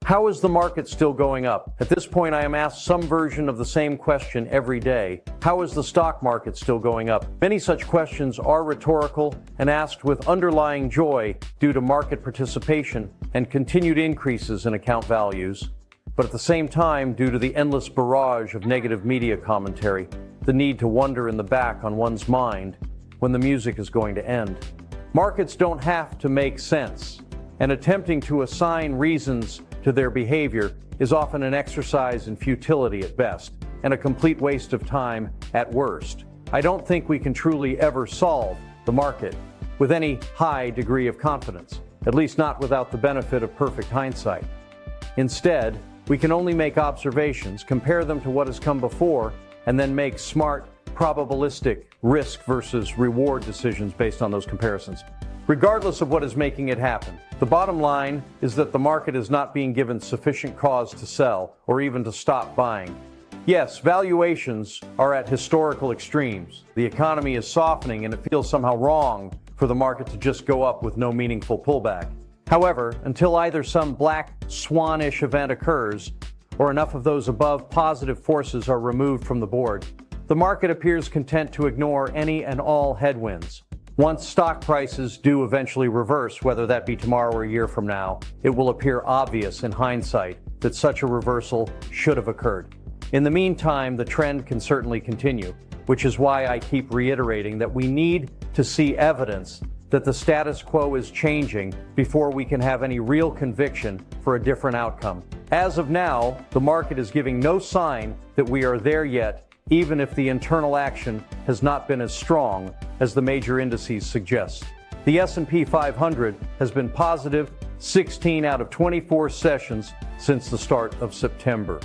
How is the market still going up? At this point, I am asked some version of the same question every day. How is the stock market still going up? Many such questions are rhetorical and asked with underlying joy due to market participation and continued increases in account values, but at the same time, due to the endless barrage of negative media commentary, the need to wonder in the back on one's mind when the music is going to end. Markets don't have to make sense, and attempting to assign reasons to their behavior is often an exercise in futility at best, and a complete waste of time at worst. I don't think we can truly ever solve the market with any high degree of confidence, at least not without the benefit of perfect hindsight. Instead, we can only make observations, compare them to what has come before, and then make smart, probabilistic risk versus reward decisions based on those comparisons. Regardless of what is making it happen, the bottom line is that the market is not being given sufficient cause to sell or even to stop buying. Yes, valuations are at historical extremes. The economy is softening and it feels somehow wrong for the market to just go up with no meaningful pullback. However, until either some black swan-ish event occurs or enough of those above positive forces are removed from the board, the market appears content to ignore any and all headwinds. Once stock prices do eventually reverse, whether that be tomorrow or a year from now, it will appear obvious in hindsight that such a reversal should have occurred. In the meantime, the trend can certainly continue, which is why I keep reiterating that we need to see evidence that the status quo is changing before we can have any real conviction for a different outcome. As of now, the market is giving no sign that we are there yet, even if the internal action has not been as strong as the major indices suggest. The S&P 500 has been positive 16 out of 24 sessions since the start of September.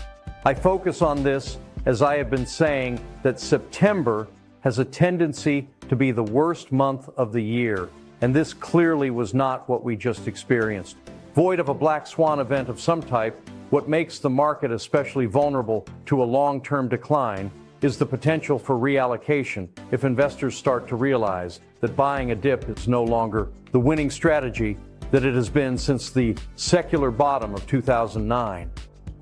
I focus on this as I have been saying that September has a tendency to be the worst month of the year, and this clearly was not what we just experienced. Void of a black swan event of some type, what makes the market especially vulnerable to a long-term decline is the potential for reallocation if investors start to realize that buying a dip is no longer the winning strategy that it has been since the secular bottom of 2009.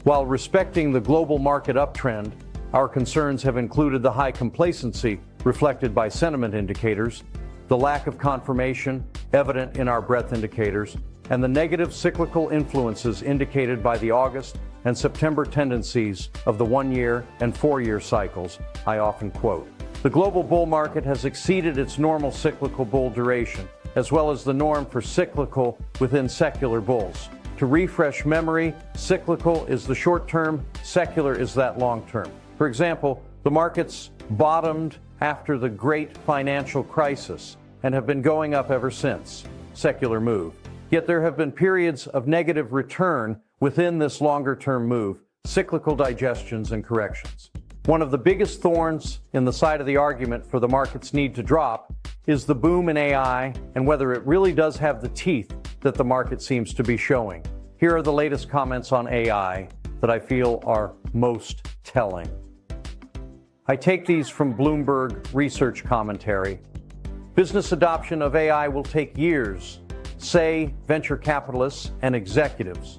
While respecting the global market uptrend, our concerns have included the high complacency reflected by sentiment indicators, the lack of confirmation evident in our breadth indicators, and the negative cyclical influences indicated by the August and September tendencies of the 1-year and 4-year cycles I often quote. The global bull market has exceeded its normal cyclical bull duration, as well as the norm for cyclical within secular bulls. To refresh memory, cyclical is the short term, secular is that long term. For example, the markets bottomed after the great financial crisis and have been going up ever since. Secular move. Yet there have been periods of negative return within this longer-term move, cyclical digestions and corrections. One of the biggest thorns in the side of the argument for the market's need to drop is the boom in AI and whether it really does have the teeth that the market seems to be showing. Here are the latest comments on AI that I feel are most telling. I take these from Bloomberg Research Commentary. Business adoption of AI will take years, say venture capitalists and executives.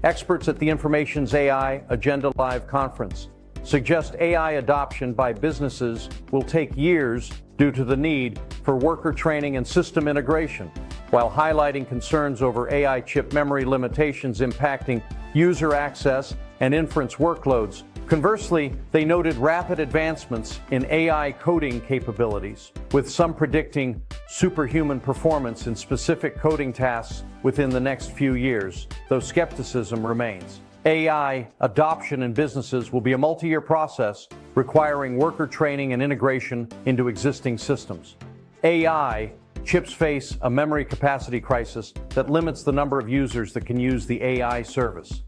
Experts at the Information's AI Agenda Live conference suggest AI adoption by businesses will take years due to the need for worker training and system integration, while highlighting concerns over AI chip memory limitations impacting user access and inference workloads. Conversely, they noted rapid advancements in AI coding capabilities, with some predicting superhuman performance in specific coding tasks within the next few years, though skepticism remains. AI adoption in businesses will be a multi-year process requiring worker training and integration into existing systems. AI chips face a memory capacity crisis that limits the number of users that can use the AI service.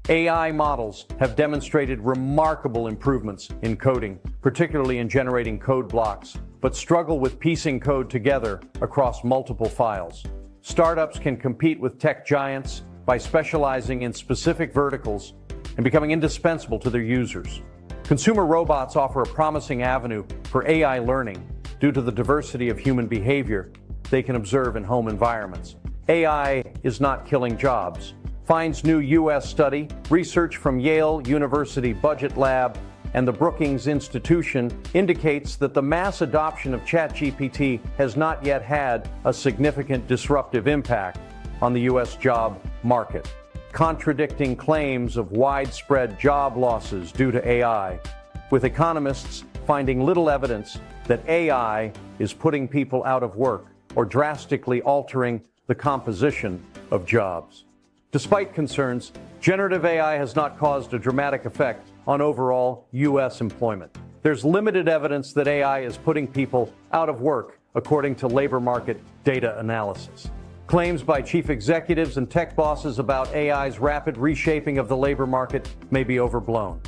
AI models have demonstrated remarkable improvements in coding, particularly in generating code blocks, but struggle with piecing code together across multiple files. Startups can compete with tech giants by specializing in specific verticals and becoming indispensable to their users. Consumer robots offer a promising avenue for AI learning due to the diversity of human behavior they can observe in home environments. AI is not killing jobs. finds new U.S. study, research from Yale University Budget Lab, and the Brookings Institution indicates that the mass adoption of ChatGPT has not yet had a significant disruptive impact on the U.S. job market, contradicting claims of widespread job losses due to AI, with economists finding little evidence that AI is putting people out of work or drastically altering the composition of jobs. Despite concerns, generative AI has not caused a dramatic effect on overall U.S. employment. There's limited evidence that AI is putting people out of work, according to labor market data analysis. Claims by chief executives and tech bosses about AI's rapid reshaping of the labor market may be overblown.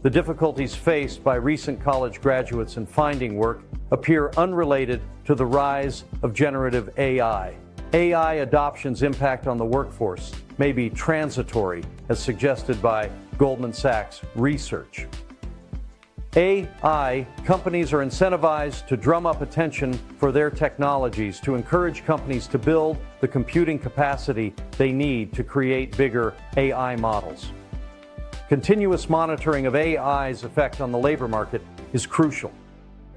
The difficulties faced by recent college graduates in finding work appear unrelated to the rise of generative AI. AI adoption's impact on the workforce may be transitory, as suggested by Goldman Sachs research. AI companies are incentivized to drum up attention for their technologies to encourage companies to build the computing capacity they need to create bigger AI models. Continuous monitoring of AI's effect on the labor market is crucial.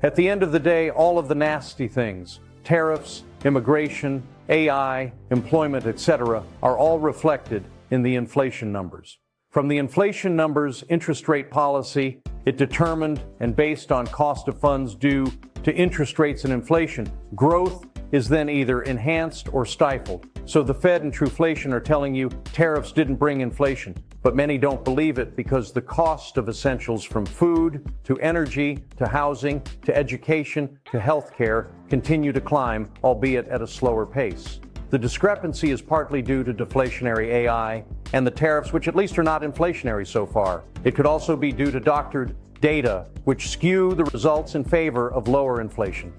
At the end of the day, all of the nasty things, tariffs, immigration, AI, employment, etc., are all reflected in the inflation numbers. From the inflation numbers, interest rate policy, it determined and based on cost of funds due to interest rates and inflation, growth is then either enhanced or stifled. So the Fed and Truflation are telling you tariffs didn't bring inflation, but many don't believe it because the cost of essentials from food to energy to housing to education to healthcare continue to climb, albeit at a slower pace. The discrepancy is partly due to deflationary AI and the tariffs, which at least are not inflationary so far. It could also be due to doctored data, which skew the results in favor of lower inflation.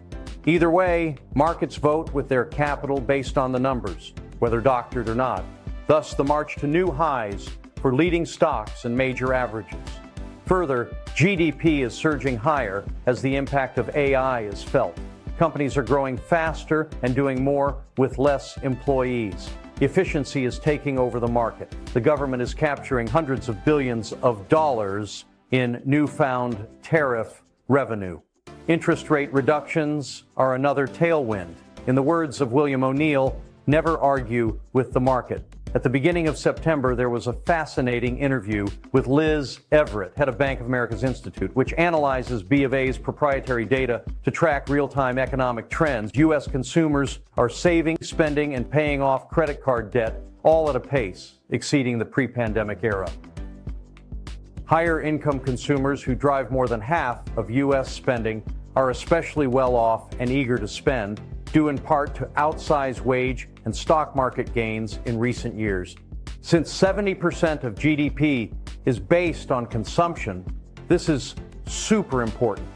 Either way, markets vote with their capital based on the numbers, whether doctored or not. Thus, the march to new highs for leading stocks and major averages. Further, GDP is surging higher as the impact of AI is felt. Companies are growing faster and doing more with less employees. Efficiency is taking over the market. The government is capturing hundreds of billions of dollars in newfound tariff revenue. Interest rate reductions are another tailwind. In the words of William O'Neill, never argue with the market. At the beginning of September, there was a fascinating interview with Liz Everett, head of Bank of America's Institute, which analyzes B of A's proprietary data to track real-time economic trends. U.S. consumers are saving, spending, and paying off credit card debt, all at a pace exceeding the pre-pandemic era. Higher income consumers who drive more than half of U.S. spending are especially well off and eager to spend, due in part to outsized wage and stock market gains in recent years. Since 70% of GDP is based on consumption, this is super important.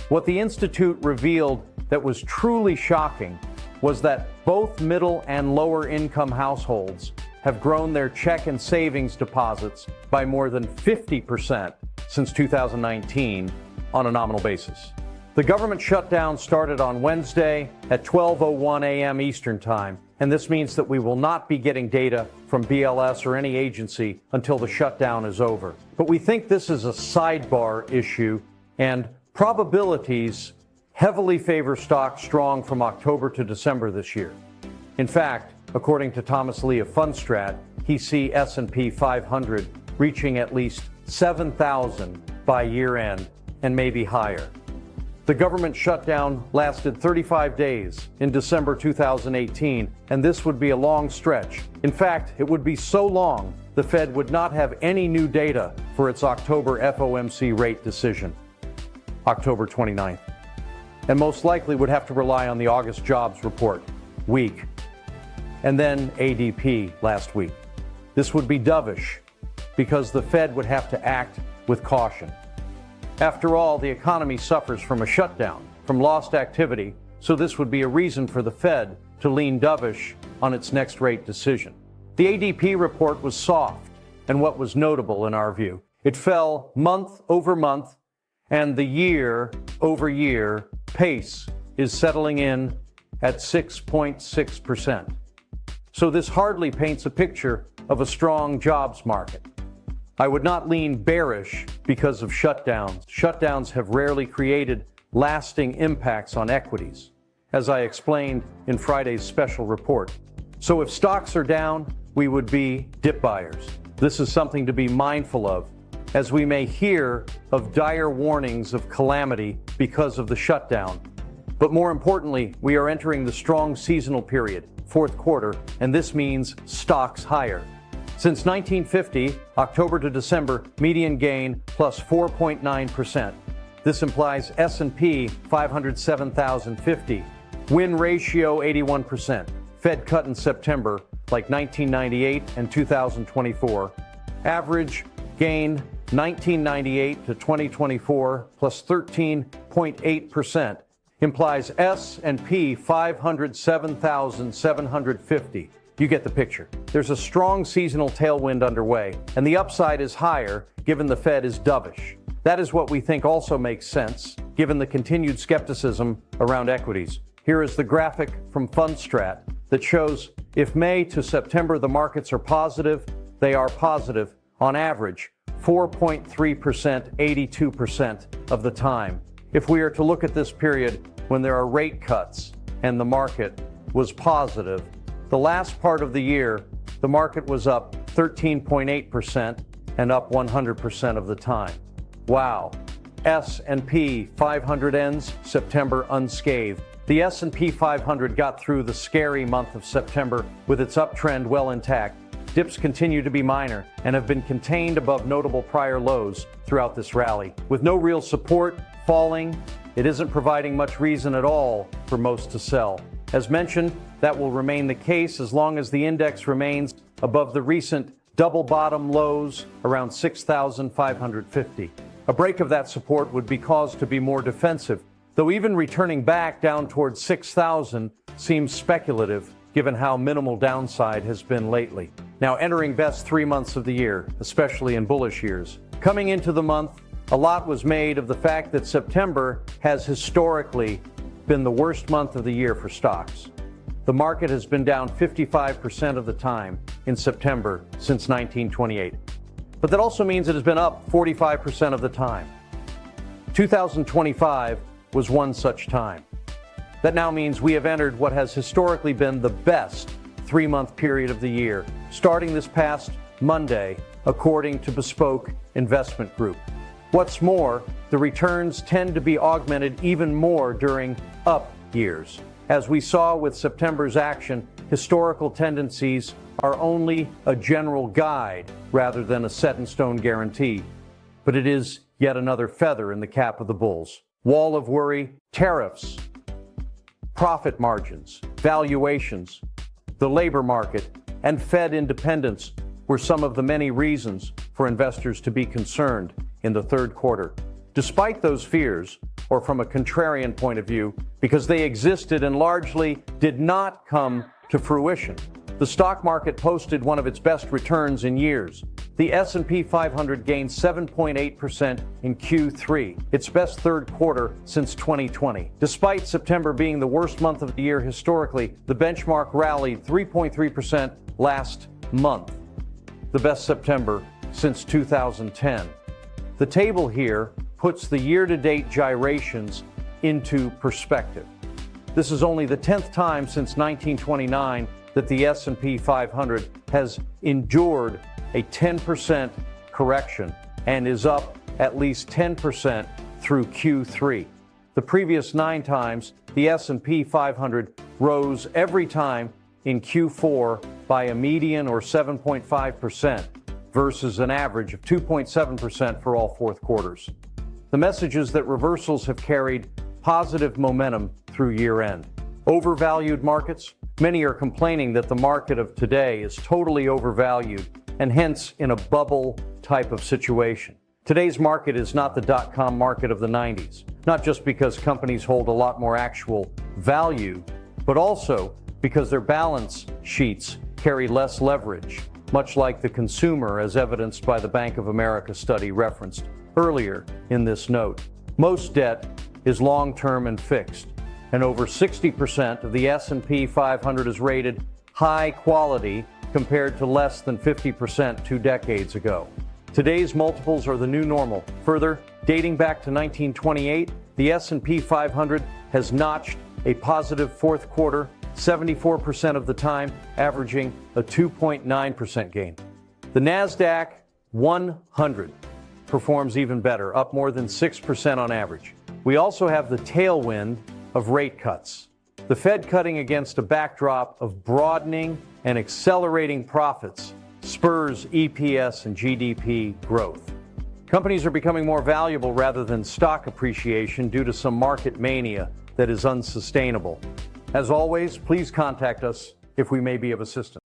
What the Institute revealed that was truly shocking was that both middle and lower income households have grown their check and savings deposits by more than 50% since 2019 on a nominal basis. The government shutdown started on Wednesday at 12:01 a.m. Eastern Time, and this means that we will not be getting data from BLS or any agency until the shutdown is over. But we think this is a sidebar issue, and probabilities heavily favor stocks strong from October to December this year. In fact, according to Thomas Lee of Fundstrat, he sees S&P 500 reaching at least 7,000 by year end and maybe higher. The government shutdown lasted 35 days in December 2018, and this would be a long stretch. In fact, it would be so long, the Fed would not have any new data for its October FOMC rate decision, October 29th, and most likely would have to rely on the August jobs report, weak, and then ADP last week. This would be dovish because the Fed would have to act with caution. After all, the economy suffers from a shutdown, from lost activity, so this would be a reason for the Fed to lean dovish on its next rate decision. The ADP report was soft, and what was notable in our view, it fell month over month, and the year-over-year pace is settling in at 6.6%. So this hardly paints a picture of a strong jobs market. I would not lean bearish because of shutdowns. Shutdowns have rarely created lasting impacts on equities, as I explained in Friday's special report. So if stocks are down, we would be dip buyers. This is something to be mindful of, as we may hear of dire warnings of calamity because of the shutdown. But more importantly, we are entering the strong seasonal period, fourth quarter, and this means stocks higher. Since 1950, October to December, median gain plus 4.9%. This implies S&P 507,050. Win ratio 81%. Fed cut in September, like 1998 and 2024. Average gain 1998 to 2024 plus 13.8%. Implies S&P 507,750. You get the picture. There's a strong seasonal tailwind underway, and the upside is higher given the Fed is dovish. That is what we think also makes sense, given the continued skepticism around equities. Here is the graphic from Fundstrat that shows if May to September the markets are positive, they are positive on average 4.3%, 82% of the time. If we are to look at this period when there are rate cuts and the market was positive, the last part of the year, the market was up 13.8% and up 100% of the time. Wow. S&P 500 ends September unscathed. The S&P 500 got through the scary month of September with its uptrend well intact. Dips continue to be minor and have been contained above notable prior lows throughout this rally. With no real support, falling, it isn't providing much reason at all for most to sell. As mentioned, that will remain the case as long as the index remains above the recent double bottom lows around 6,550. A break of that support would be cause to be more defensive, though even returning back down towards 6,000 seems speculative given how minimal downside has been lately. Now entering best 3 months of the year, especially in bullish years. Coming into the month, a lot was made of the fact that September has historically been the worst month of the year for stocks. The market has been down 55% of the time in September since 1928. But that also means it has been up 45% of the time. 2025 was one such time. That now means we have entered what has historically been the best 3-month period of the year, starting this past Monday, according to Bespoke Investment Group. What's more, the returns tend to be augmented even more during up years. As we saw with September's action, historical tendencies are only a general guide rather than a set-in-stone guarantee. But it is yet another feather in the cap of the bulls. Wall of worry, tariffs, profit margins, valuations, the labor market, and Fed independence were some of the many reasons for investors to be concerned in the third quarter. Despite those fears, or from a contrarian point of view, because they existed and largely did not come to fruition, the stock market posted one of its best returns in years. The S&P 500 gained 7.8% in Q3, its best third quarter since 2020. Despite September being the worst month of the year historically, the benchmark rallied 3.3% last month, the best September since 2010. The table here puts the year-to-date gyrations into perspective. This is only the 10th time since 1929 that the S&P 500 has endured a 10% correction and is up at least 10% through Q3. The previous 9 times, the S&P 500 rose every time in Q4 by a median or 7.5% versus an average of 2.7% for all fourth quarters. The message is that reversals have carried positive momentum through year-end. Overvalued markets? Many are complaining that the market of today is totally overvalued and hence in a bubble type of situation. Today's market is not the dot-com market of the 90s, not just because companies hold a lot more actual value, but also because their balance sheets carry less leverage, much like the consumer, as evidenced by the Bank of America study referenced earlier in this note. Most debt is long-term and fixed, and over 60% of the S&P 500 is rated high quality compared to less than 50% 2 decades ago. Today's multiples are the new normal. Further, dating back to 1928, the S&P 500 has notched a positive fourth quarter 74% of the time, averaging a 2.9% gain. The NASDAQ 100 performs even better, up more than 6% on average. We also have the tailwind of rate cuts. The Fed cutting against a backdrop of broadening and accelerating profits spurs EPS and GDP growth. Companies are becoming more valuable rather than stock appreciation due to some market mania that is unsustainable. As always, please contact us if we may be of assistance.